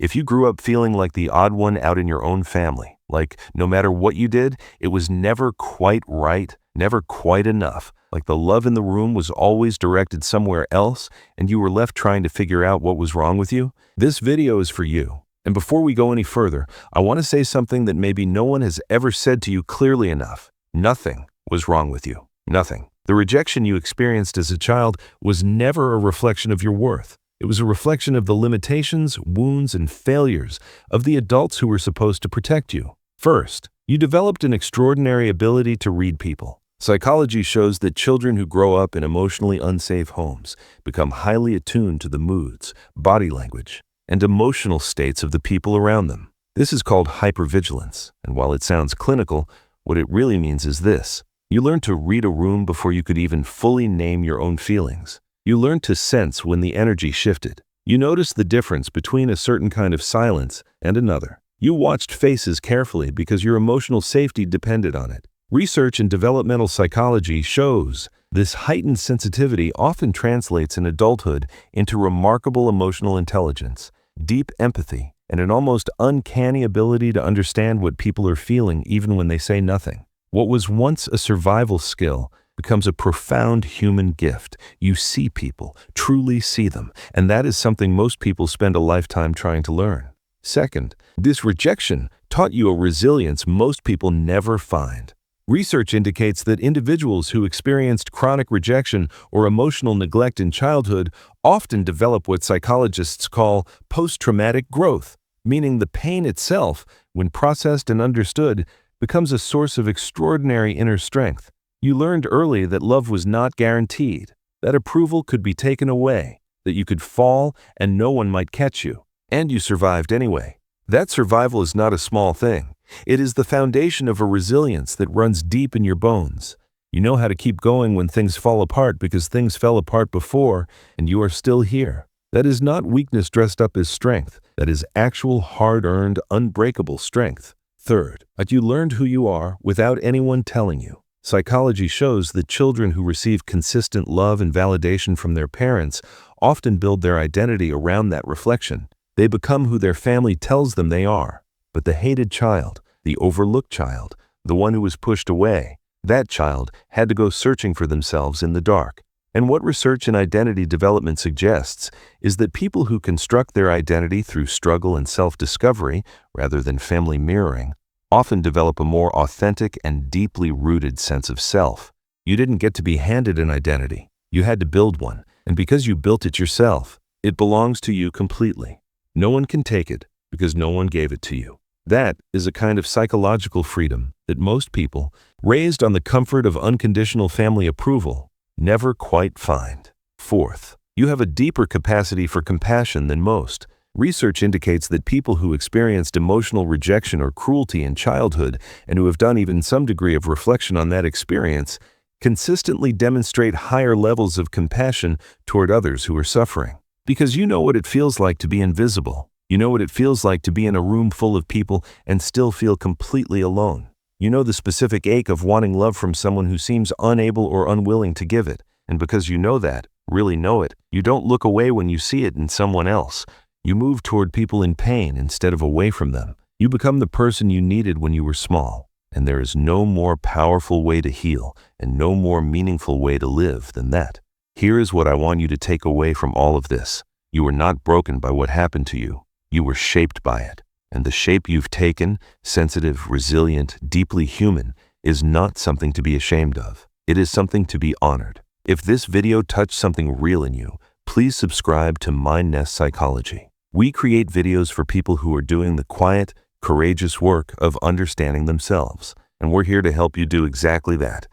If you grew up feeling like the odd one out in your own family, like no matter what you did, it was never quite right, never quite enough, like the love in the room was always directed somewhere else and you were left trying to figure out what was wrong with you, this video is for you. And before we go any further, I want to say something that maybe no one has ever said to you clearly enough. Nothing was wrong with you. Nothing. The rejection you experienced as a child was never a reflection of your worth. It was a reflection of the limitations, wounds, and failures of the adults who were supposed to protect you. First, you developed an extraordinary ability to read people. Psychology shows that children who grow up in emotionally unsafe homes become highly attuned to the moods, body language, and emotional states of the people around them. This is called hypervigilance, and while it sounds clinical, what it really means is this. You learn to read a room before you could even fully name your own feelings. You learned to sense when the energy shifted. You noticed the difference between a certain kind of silence and another. You watched faces carefully because your emotional safety depended on it. Research in developmental psychology shows this heightened sensitivity often translates in adulthood into remarkable emotional intelligence, deep empathy, and an almost uncanny ability to understand what people are feeling even when they say nothing. What was once a survival skill becomes a profound human gift. You see people, truly see them, and that is something most people spend a lifetime trying to learn. Second, this rejection taught you a resilience most people never find. Research indicates that individuals who experienced chronic rejection or emotional neglect in childhood often develop what psychologists call post-traumatic growth, meaning the pain itself, when processed and understood, becomes a source of extraordinary inner strength. You learned early that love was not guaranteed, that approval could be taken away, that you could fall and no one might catch you, and you survived anyway. That survival is not a small thing. It is the foundation of a resilience that runs deep in your bones. You know how to keep going when things fall apart because things fell apart before and you are still here. That is not weakness dressed up as strength. That is actual hard-earned, unbreakable strength. Third, that you learned who you are without anyone telling you. Psychology shows that children who receive consistent love and validation from their parents often build their identity around that reflection. They become who their family tells them they are. But the hated child, the overlooked child, the one who was pushed away, that child had to go searching for themselves in the dark. And what research in identity development suggests is that people who construct their identity through struggle and self-discovery, rather than family mirroring, often develop a more authentic and deeply rooted sense of self. You didn't get to be handed an identity. You had to build one, and because you built it yourself, it belongs to you completely. No one can take it because no one gave it to you. That is a kind of psychological freedom that most people, raised on the comfort of unconditional family approval, never quite find. Fourth, you have a deeper capacity for compassion than most. Research indicates that people who experienced emotional rejection or cruelty in childhood and who have done even some degree of reflection on that experience consistently demonstrate higher levels of compassion toward others who are suffering. Because you know what it feels like to be invisible. You know what it feels like to be in a room full of people and still feel completely alone. You know the specific ache of wanting love from someone who seems unable or unwilling to give it. And because you know that, really know it, you don't look away when you see it in someone else. You move toward people in pain instead of away from them. You become the person you needed when you were small. And there is no more powerful way to heal and no more meaningful way to live than that. Here is what I want you to take away from all of this. You were not broken by what happened to you. You were shaped by it. And the shape you've taken, sensitive, resilient, deeply human, is not something to be ashamed of. It is something to be honored. If this video touched something real in you, please subscribe to MindNest Psychology. We create videos for people who are doing the quiet, courageous work of understanding themselves. And we're here to help you do exactly that.